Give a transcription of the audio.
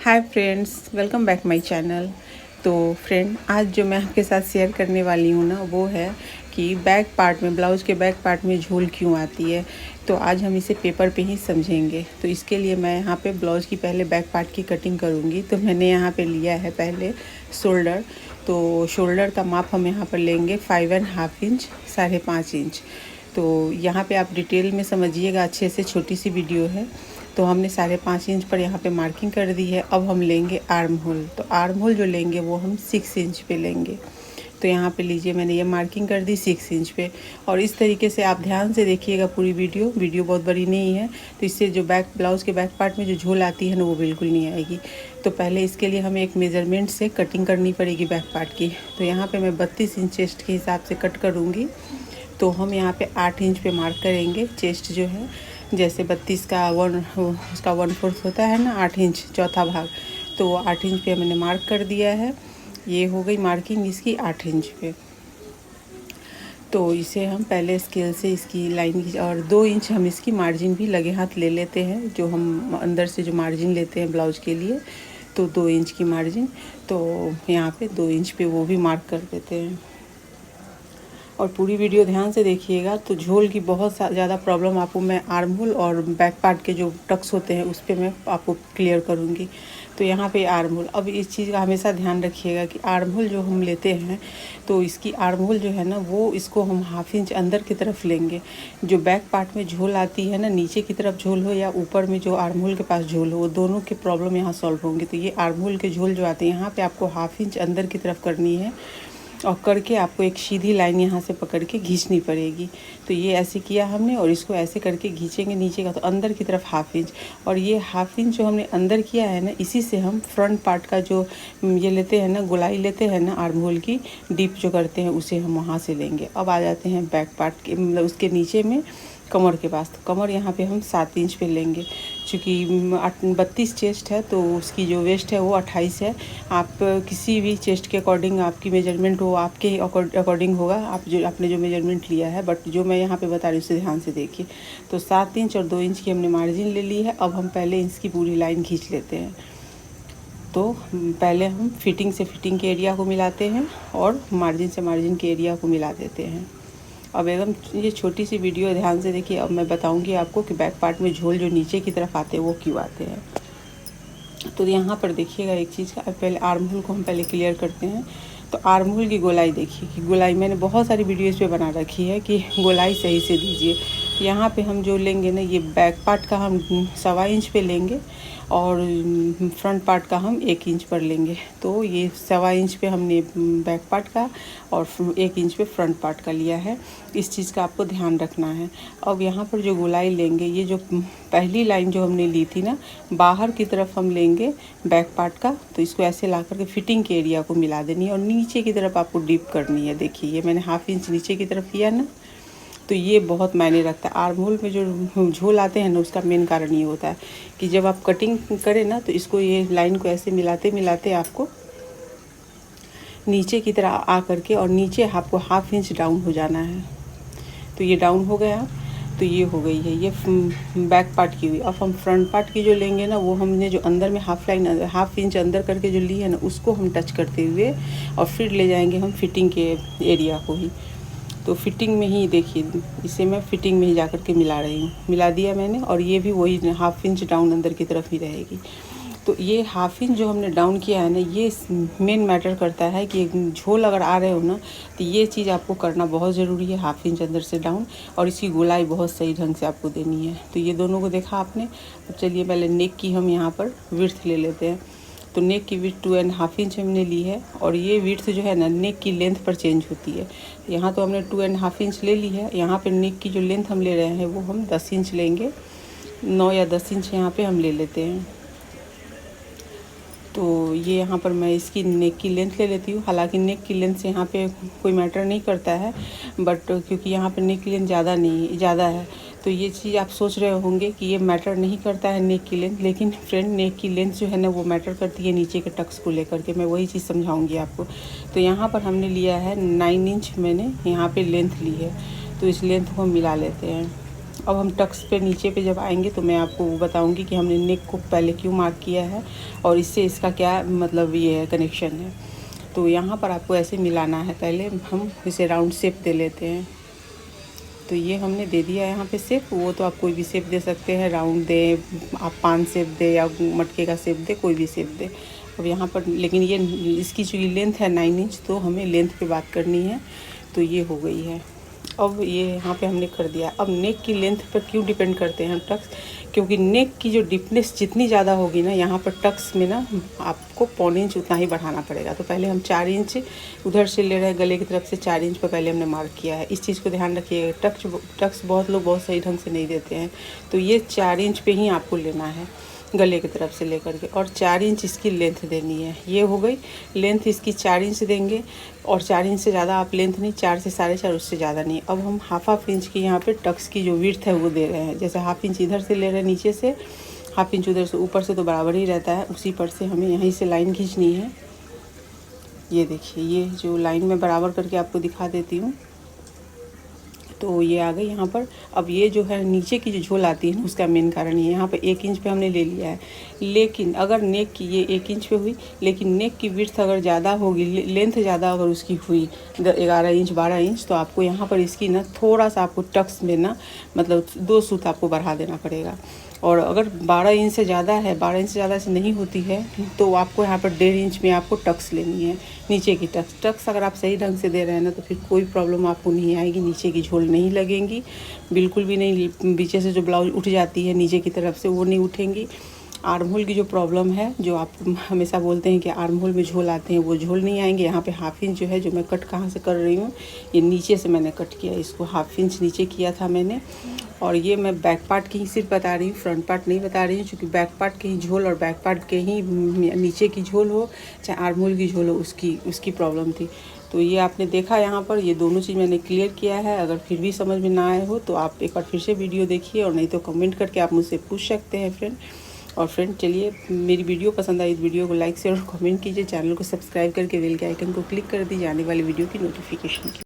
Hi friends, welcome back my channel. तो friend, आज जो मैं आपके साथ शेयर करने वाली हूँ ना, वो है कि बैक पार्ट में, ब्लाउज़ के बैक पार्ट में झोल क्यों आती है। तो आज हम इसे पेपर पे ही समझेंगे। तो इसके लिए मैं यहाँ पे ब्लाउज़ की पहले बैक पार्ट की कटिंग करूँगी। तो मैंने यहाँ पे लिया है पहले शोल्डर। तो शोल्डर का माप हम यहाँ पर लेंगे 5.5 इंच, 5.5 इंच। तो यहाँ पे आप डिटेल में समझिएगा अच्छे से, छोटी सी वीडियो है। तो हमने 5.5 इंच पर यहाँ पे मार्किंग कर दी है। अब हम लेंगे आर्म होल। तो आर्म होल जो लेंगे वो हम 6 इंच पे लेंगे। तो यहाँ पे लीजिए, मैंने ये मार्किंग कर दी 6 इंच पे। और इस तरीके से आप ध्यान से देखिएगा पूरी वीडियो बहुत बड़ी नहीं है। तो इससे जो बैक ब्लाउज़ के बैक पार्ट में जो झोल आती है ना, वो बिल्कुल नहीं आएगी। तो पहले इसके लिए हमें एक मेज़रमेंट से कटिंग करनी पड़ेगी बैक पार्ट की। तो यहाँ पर मैं 32 इंच चेस्ट के हिसाब से कट करूँगी। तो हम यहाँ पे 8 इंच पे मार्क करेंगे। चेस्ट जो है, जैसे 32 का उसका 1/4 होता है ना, 8 इंच चौथा भाग। तो 8 इंच पे मैंने मार्क कर दिया है। ये हो गई मार्किंग इसकी 8 इंच पे। तो इसे हम पहले स्केल से इसकी लाइन की, और 2 इंच हम इसकी मार्जिन भी लगे हाथ ले लेते हैं। जो हम अंदर से जो मार्जिन लेते हैं ब्लाउज के लिए, तो 2 इंच की मार्जिन। तो यहाँ पे 2 इंच पे वो भी मार्क कर देते हैं। और पूरी वीडियो ध्यान से देखिएगा। तो झोल की बहुत ज़्यादा प्रॉब्लम आपको मैं आर्म होल और बैक पार्ट के जो टक्स होते हैं उस पे मैं आपको क्लियर करूँगी। तो यहाँ पे आर्म होल, अब इस चीज़ का हमेशा ध्यान रखिएगा कि आर्म होल जो हम लेते हैं, तो इसकी आर्म होल जो है ना, वो इसको हम 1/2 इंच अंदर की तरफ लेंगे। जो बैक पार्ट में झोल आती है ना, नीचे की तरफ झोल हो या ऊपर में जो आर्म होल के पास झोल हो, वो दोनों के प्रॉब्लम यहाँ सॉल्व होंगे। तो ये आर्म होल के झोल जो आते हैं, यहाँ पर आपको 1/2 इंच अंदर की तरफ करनी है। और करके आपको एक सीधी लाइन यहाँ से पकड़ के खींचनी पड़ेगी। तो ये ऐसे किया हमने, और इसको ऐसे करके खींचेंगे नीचे का, तो अंदर की तरफ 1/2 इंच। और ये 1/2 इंच जो हमने अंदर किया है ना, इसी से हम फ्रंट पार्ट का जो ये लेते हैं ना, गोलाई लेते हैं ना आर्म होल की, डीप जो करते हैं, उसे हम वहाँ से लेंगे। अब आ जाते हैं बैक पार्ट के, मतलब उसके नीचे में कमर के पास। तो कमर यहाँ पे हम 7 इंच पे लेंगे। चूँकि 32 चेस्ट है, तो उसकी जो वेस्ट है वो 28 है। आप किसी भी चेस्ट के अकॉर्डिंग आपकी मेजरमेंट हो, आपके अकॉर्डिंग होगा, आप जो आपने जो मेजरमेंट लिया है। बट जो मैं यहाँ पे बता रही हूँ उसे ध्यान से देखिए। तो 7 इंच और 2 इंच की हमने मार्जिन ले ली है। अब हम पहले इसकी पूरी लाइन खींच लेते हैं। तो पहले हम फिटिंग से फिटिंग के एरिया को मिलाते हैं और मार्जिन से मार्जिन के एरिया को मिला देते हैं। अब एकदम ये छोटी सी वीडियो ध्यान से देखिए। अब मैं बताऊंगी आपको कि बैक पार्ट में झोल जो नीचे की तरफ आते हैं वो क्यों आते हैं। तो यहाँ पर देखिएगा एक चीज़ का, पहले आर्म होल को हम पहले क्लियर करते हैं। तो आर्म होल की गोलाई देखिए, कि गोलाई मैंने बहुत सारी वीडियो इस पे बना रखी है कि गोलाई सही से दीजिए। यहाँ पे हम जो लेंगे ना, ये बैक पार्ट का हम 1.25 इंच पे लेंगे, और फ्रंट पार्ट का हम 1 इंच पर लेंगे। तो ये 1.25 इंच पे हमने बैक पार्ट का और 1 इंच पे फ्रंट पार्ट का लिया है। इस चीज़ का आपको ध्यान रखना है। अब यहाँ पर जो गोलाई लेंगे, ये जो पहली लाइन जो हमने ली थी ना, बाहर की तरफ हम लेंगे बैक पार्ट का। तो इसको ऐसे ला करके फिटिंग के एरिया को मिला देनी है, और नीचे की तरफ आपको डीप करनी है। देखिए, ये मैंने 1/2 इंच नीचे की तरफ किया ना। तो ये बहुत मायने रखता है। आर्म होल में जो झोल आते हैं ना, उसका मेन कारण ये होता है कि जब आप कटिंग करें ना, तो इसको, ये लाइन को ऐसे मिलाते मिलाते आपको नीचे की तरह आ करके, और नीचे आपको 1/2 इंच डाउन हो जाना है। तो ये डाउन हो गया। तो ये हो गई है ये बैक पार्ट की हुई। अब हम फ्रंट पार्ट की जो लेंगे ना, वो हमने जो अंदर में 1/2 इंच अंदर करके जो ली है ना, उसको हम टच करते हुए और फिर ले जाएंगे हम फिटिंग के एरिया को ही। तो फिटिंग में ही देखिए, इसे मैं फिटिंग में ही जा कर के मिला रही हूँ, मिला दिया मैंने। और ये भी वही 1/2 इंच डाउन अंदर की तरफ ही रहेगी। तो ये 1/2 इंच जो हमने डाउन किया है ना, ये मेन मैटर करता है कि झोल अगर आ रहे हो ना, तो ये चीज़ आपको करना बहुत ज़रूरी है, 1/2 इंच अंदर से डाउन। और इसकी गोलाई बहुत सही ढंग से आपको देनी है। तो ये दोनों को देखा आपने। अब चलिए पहले नेक की हम यहाँ पर विड्थ ले लेते हैं। तो नेक की विड्थ 2.5 इंच हमने ली है, और ये विड्थ जो है ना, नेक की लेंथ पर चेंज होती है। यहाँ तो हमने 2.5 इंच ले ली है। यहाँ पर नेक की जो लेंथ हम ले रहे हैं वो हम 10 इंच लेंगे। 9 या 10 इंच यहाँ पे हम ले लेते हैं। तो ये यहाँ पर मैं इसकी नेक की लेंथ ले लेती हूँ। हालांकि नेक की लेंथ से यहाँ पे कोई मैटर नहीं करता है, बट क्योंकि यहाँ पे नेक की लेंथ ज़्यादा है, तो ये चीज़ आप सोच रहे होंगे कि ये मैटर नहीं करता है नेक की लेंथ। लेकिन फ्रेंड, नेक की लेंथ जो है ना, वो मैटर करती है नीचे के टक्स को लेकर के। मैं वही चीज़ समझाऊँगी आपको। तो यहाँ पर हमने लिया है 9 इंच, मैंने यहाँ पर लेंथ ली है। तो इस लेंथ को हम मिला लेते हैं। अब हम टक्स पे नीचे पे जब आएंगे तो मैं आपको वो बताऊंगी कि हमने नेक को पहले क्यों मार्क किया है और इससे इसका क्या मतलब ये है कनेक्शन है। तो यहाँ पर आपको ऐसे मिलाना है। पहले हम इसे राउंड शेप दे लेते हैं। तो ये हमने दे दिया है यहाँ पे शेप। वो तो आप कोई भी शेप दे सकते हैं, राउंड दे, आप पान शेप दे या मटके का शेप दे, कोई भी शेप दे। अब यहाँ पर लेकिन ये इसकी जो लेंथ है 9 इंच, तो हमें लेंथ पे बात करनी है। तो ये हो गई है। अब ये यहाँ पे हमने कर दिया। अब नेक की लेंथ पर क्यों डिपेंड करते हैं हम टक्स, क्योंकि नेक की जो डीपनेस जितनी ज़्यादा होगी ना, यहाँ पर टक्स में ना आपको 1.25 इंच उतना ही बढ़ाना पड़ेगा। तो पहले हम 4 इंच उधर से ले रहे हैं, गले की तरफ से 4 इंच पर पहले हमने मार्क किया है। इस चीज़ को ध्यान रखिएगा। टक्स बहुत लोग बहुत सही ढंग से नहीं देते हैं। तो ये 4 इंच पे ही आपको लेना है गले की तरफ से लेकर के, और 4 इंच इसकी लेंथ देनी है। ये हो गई लेंथ इसकी, 4 इंच देंगे। और 4 इंच से ज़्यादा आप लेंथ नहीं, 4 से 4.5, उससे ज़्यादा नहीं। अब हम हाफ इंच की यहाँ पे टक्स की जो विड्थ है वो दे रहे हैं। जैसे हाफ इंच इधर से ले रहे हैं नीचे से, हाफ इंच उधर से, ऊपर से तो बराबर ही रहता है। उसी पर से हमें यहीं से लाइन खींचनी है। ये देखिए, ये जो लाइन में बराबर करके आपको दिखा देती हूँ। तो ये आ गई यहाँ पर। अब ये जो है नीचे की जो झोल आती है ना, उसका मेन कारण ये यहाँ पे 1 इंच पे हमने ले लिया है। लेकिन अगर नेक की ये 1 इंच पे हुई, लेकिन नेक की विड्थ अगर ज़्यादा होगी, लेंथ ज़्यादा अगर उसकी हुई 11 इंच 12 इंच, तो आपको यहाँ पर इसकी ना थोड़ा सा आपको टक्स में ना मतलब 2 सूत आपको बढ़ा देना पड़ेगा। और अगर 12 इंच से ज़्यादा है, 12 इंच से ज़्यादा से नहीं होती है, तो आपको यहाँ पर 1.5 इंच में आपको टक्स लेनी है, नीचे की टक्स अगर आप सही ढंग से दे रहे हैं ना, तो फिर कोई प्रॉब्लम आपको नहीं आएगी। नीचे की झोल नहीं लगेंगी, बिल्कुल भी नहीं। पीछे से जो ब्लाउज उठ जाती है नीचे की तरफ से, वो नहीं उठेंगी। आर्म होल की जो प्रॉब्लम है, जो आप हमेशा बोलते हैं कि आर्म होल में झोल आते हैं, वो झोल नहीं आएंगे। यहाँ पे हाफ इंच जो है, जो मैं कट कहाँ से कर रही हूँ, ये नीचे से मैंने कट किया, इसको हाफ इंच नीचे किया था मैंने। और ये मैं बैक पार्ट की ही सिर्फ बता रही हूँ, फ्रंट पार्ट नहीं बता रही हूँ, क्योंकि बैक पार्ट के ही झोल और बैक पार्ट के ही नीचे की झोल हो चाहे आर्म होल की झोल हो, उसकी प्रॉब्लम थी। तो ये आपने देखा यहाँ पर, ये दोनों चीज़ मैंने क्लियर किया है। अगर फिर भी समझ में ना आए हो तो आप एक बार फिर से वीडियो देखिए, और नहीं तो कमेंट करके आप मुझसे पूछ सकते हैं फ्रेंड। और फ्रेंड चलिए, मेरी वीडियो पसंद आई, इस वीडियो को लाइक शेयर और कमेंट कीजिए। चैनल को सब्सक्राइब करके बेल के आइकन को क्लिक कर दीजिए आने वाली वीडियो की नोटिफिकेशन की।